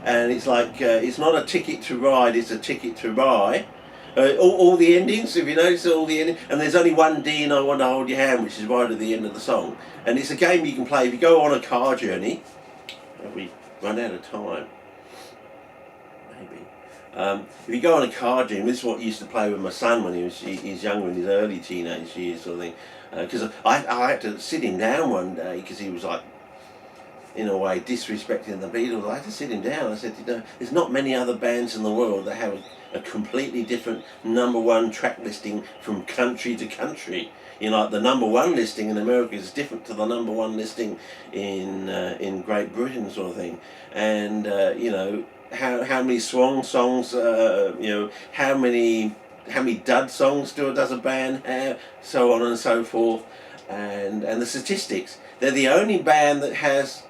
and it's like it's not a ticket to ride, it's a ticket to buy. All the endings, if you notice, all the endings, and there's only one D and I Want to Hold Your Hand, which is right at the end of the song. And it's a game you can play if you go on a car journey. We run out of time. Maybe. If you go on a car journey, this is what I used to play with my son when he's younger, in his early teenage years, sort of thing. Because I had to sit him down one day because he was like, in a way, disrespecting the Beatles. I had to sit him down. I said, you know, there's not many other bands in the world that have a completely different #1 track listing from country to country. You know, like the #1 listing in America is different to the #1 listing in Great Britain, sort of thing. And you know, how many songs, you know, how many dud songs does a band have, so on and so forth, and the statistics. They're the only band that has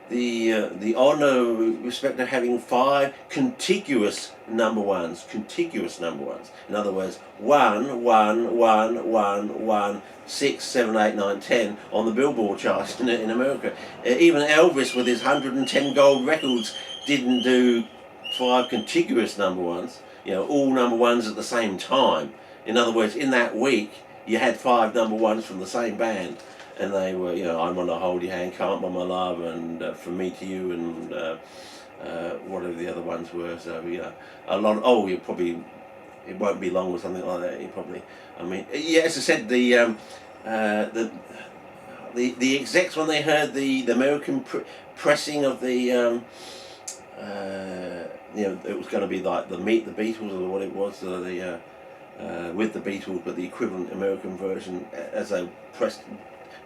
the honour, respect of having 5 contiguous #1s. Contiguous #1s. In other words, 1, 1, 1, 1, 1, 6, 7, 8, 9, 10 on the Billboard charts in America. Even Elvis, with his 110 gold records, didn't do 5 contiguous #1s. You know, all #1s at the same time. In other words, in that week, you had 5 #1s from the same band. And they were, you know, I Want to Hold Your Hand, Can't Buy My Love, and From Me to You, and whatever the other ones were. So, you know, a lot. Oh, you probably, it won't be long or something like that. You probably, I mean, yeah. As I said, the execs, when they heard the American pressing of the, you know, it was going to be like the Meet the Beatles or what it was, with the Beatles, but the equivalent American version, as they pressed.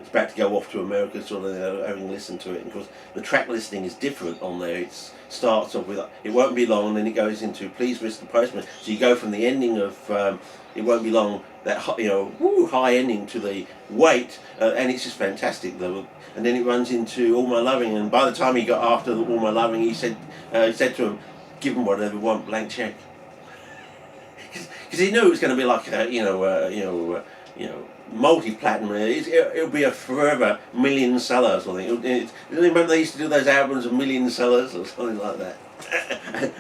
It's about to go off to America, sort of, having listened to it. And of course, the track listing is different on there. It starts off with It Won't Be Long, and then it goes into Please Mr. Postman. So you go from the ending of It Won't Be Long, that, you know, high ending, to the Wait, and it's just fantastic. And then it runs into All My Loving, and by the time he got after All My Loving, he said to him, give him whatever you want, blank check. Because he knew it was going to be like multi-platinum. It'll be a forever million seller or something. Remember they used to do those albums of million sellers or something like that.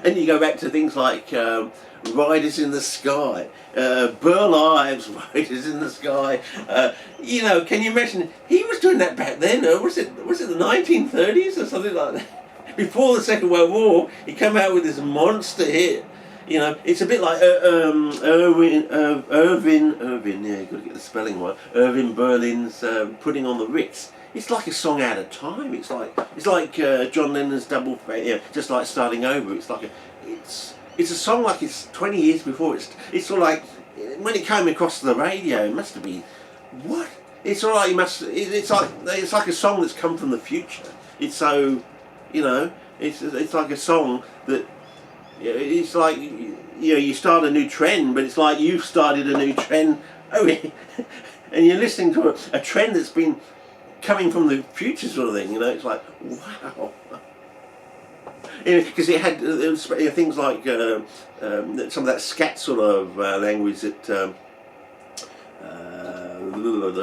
And you go back to things like Riders in the Sky, Burl Ives, Riders in the Sky. You know, can you imagine? He was doing that back then. Was it the 1930s or something like that? Before the Second World War, he came out with this monster hit. You know, it's a bit like Irvin, yeah, you've got to get the spelling right. Irving Berlin's Putting on the Ritz. It's like a song out of time. It's like John Lennon's Double Fate, yeah, Just Like Starting Over. It's a song like it's 20 years before. It's sort of like, when it came across the radio, it must have been, what? It's all right. It's like a song that's come from the future. It's so, you know, it's like a song that. It's like, you know, you start a new trend, but it's like you've started a new trend. Oh, and you're listening to a trend that's been coming from the future, sort of thing. You know, it's like, wow. Because it had things like some of that scat sort of language that the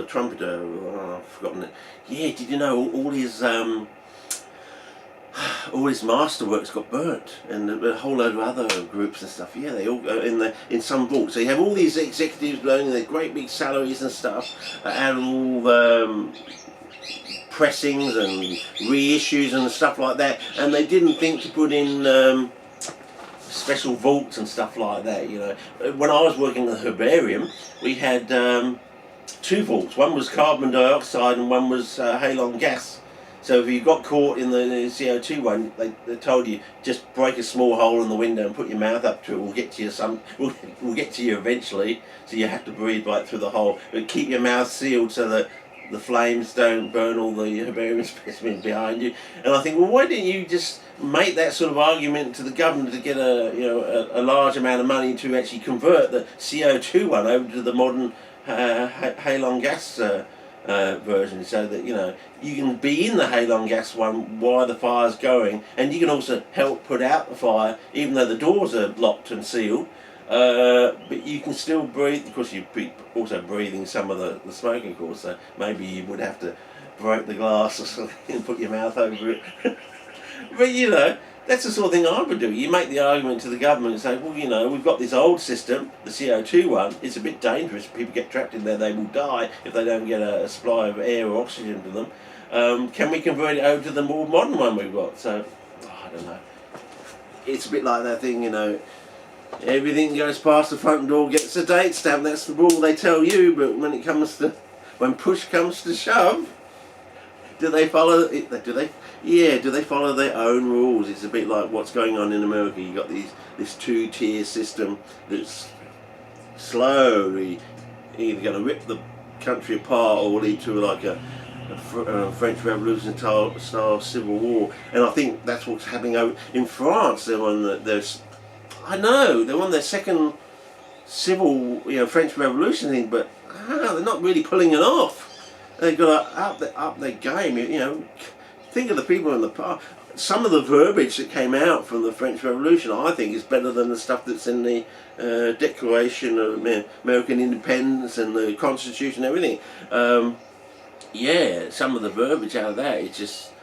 trumpeter. Oh, I've forgotten it. Yeah, did you know all his masterworks got burnt, and a whole load of other groups and stuff. Yeah, they all go in some vault. So you have all these executives earning their great big salaries and stuff, and all pressings and reissues and stuff like that. And they didn't think to put in special vaults and stuff like that. You know, when I was working at the herbarium, we had 2 vaults. One was carbon dioxide, and one was halon gas. So if you got caught in the CO2 one, they told you just break a small hole in the window and put your mouth up to it. We'll get to you we'll get to you eventually. So you have to breathe right through the hole, but keep your mouth sealed so that the flames don't burn all the herbarium specimens behind you. And I think, well, why didn't you just make that sort of argument to the government to get a large amount of money to actually convert the CO2 one over to the modern halon gas version, so that, you know, you can be in the halon gas one while the fire's going, and you can also help put out the fire even though the doors are locked and sealed, but you can still breathe. Of course, you're also breathing some of the smoke, of course, so maybe you would have to break the glass or something and put your mouth over it. But, you know, That's the sort of thing I would do. You make the argument to the government and say, well, you know, we've got this old system, the CO2 one. It's a bit dangerous. If people get trapped in there, they will die if they don't get a supply of air or oxygen to them. Can we convert it over to the more modern one we've got? So, I don't know. It's a bit like that thing, you know. Everything goes past the front door gets a date stamp. That's the rule they tell you. But when push comes to shove, do they follow it? Do they? Yeah, do they follow their own rules? It's a bit like what's going on in America. You got this two-tier system that's slowly either going to rip the country apart or lead to like a French Revolution style civil war. And I think that's what's happening over in France. They're on their second civil, French Revolution thing, but they're not really pulling it off. They've got to up their game. Think of the people in the past. Some of the verbiage that came out from the French Revolution, I think, is better than the stuff that's in the Declaration of American Independence and the Constitution and everything. Some of the verbiage out of that,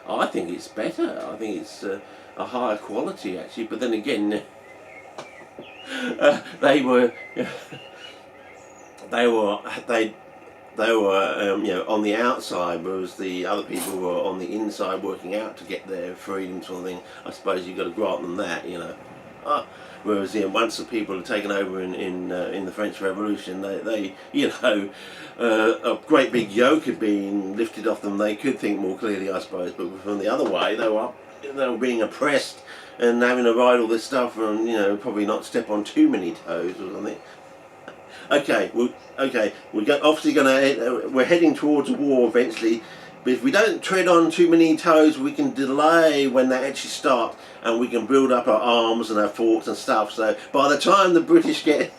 I think it's better. I think it's a higher quality, actually. But then again, they were on the outside, whereas the other people were on the inside working out to get their freedom, sort of thing. I suppose you've got to grant them that, Whereas once the people had taken over in the French Revolution, they a great big yoke had been lifted off them. They could think more clearly, I suppose. But from the other way, they were being oppressed and having to ride all this stuff and probably not step on too many toes or something. We're heading towards a war eventually, but if we don't tread on too many toes, we can delay when they actually start, and we can build up our arms and our forts and stuff. So by the time the British get,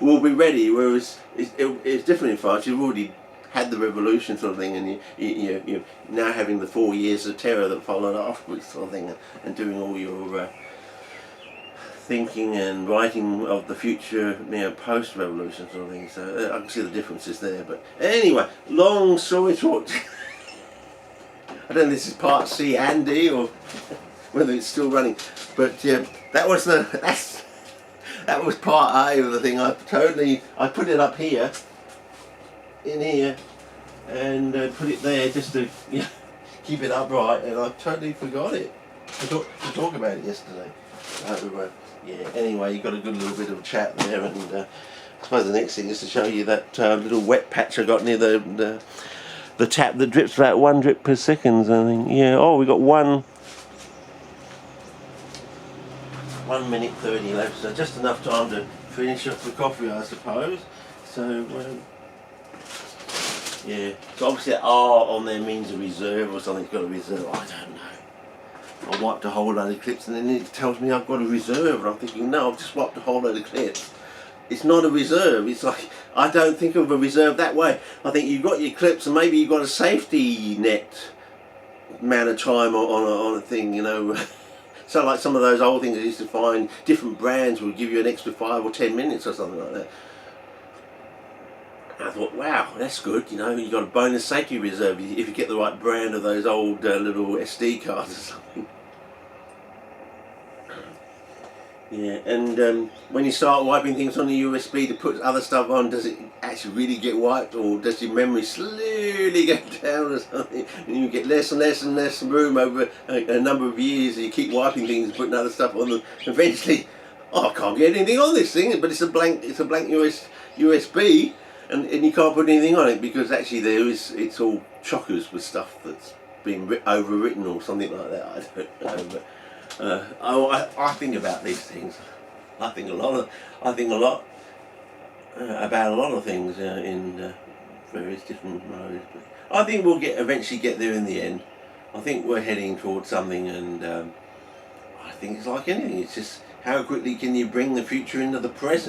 we'll be ready. Whereas it's different in France. You've already had the revolution, sort of thing, and you're now having the 4 years of terror that followed afterwards, sort of thing, and doing all your thinking and writing of the future, post-revolution sort of thing. So I can see the differences there. But anyway, long story short, I don't know if this is part C and D or whether it's still running. But that was part A of the thing. I put it up here, in here, and put it there just to keep it upright, and I totally forgot it. I forgot to talk about it yesterday. So, anyway, you got a good little bit of a chat there, and I suppose the next thing is to show you that little wet patch I got near the tap that drips about 1 drip per second. I think, we got 1 minute 30 left, so just enough time to finish off the coffee, I suppose. So, so obviously that R on there means a reserve or something's got a reserve. I don't know. I wiped a whole load of clips and then it tells me I've got a reserve, and I'm thinking, no, I've just wiped a whole load of clips. It's not a reserve. It's like, I don't think of a reserve that way. I think you've got your clips and maybe you've got a safety net amount of time on a thing, So like some of those old things I used to find, different brands would give you an extra 5 or 10 minutes or something like that. And I thought, wow, that's good, you've got a bonus safety reserve if you get the right brand of those old little SD cards or something. And when you start wiping things on the USB to put other stuff on, does it actually really get wiped, or does your memory slowly go down or something, and you get less and less and less room over a number of years, and you keep wiping things and putting other stuff on them. Eventually, I can't get anything on this thing, but it's a blank USB. And you can't put anything on it because actually it's all chockers with stuff that's been overwritten or something like that. I don't know. But I think about these things. I think a lot about a lot of things in various different modes. But I think we'll eventually get there in the end. I think we're heading towards something, and I think it's like anything. It's just how quickly can you bring the future into the present.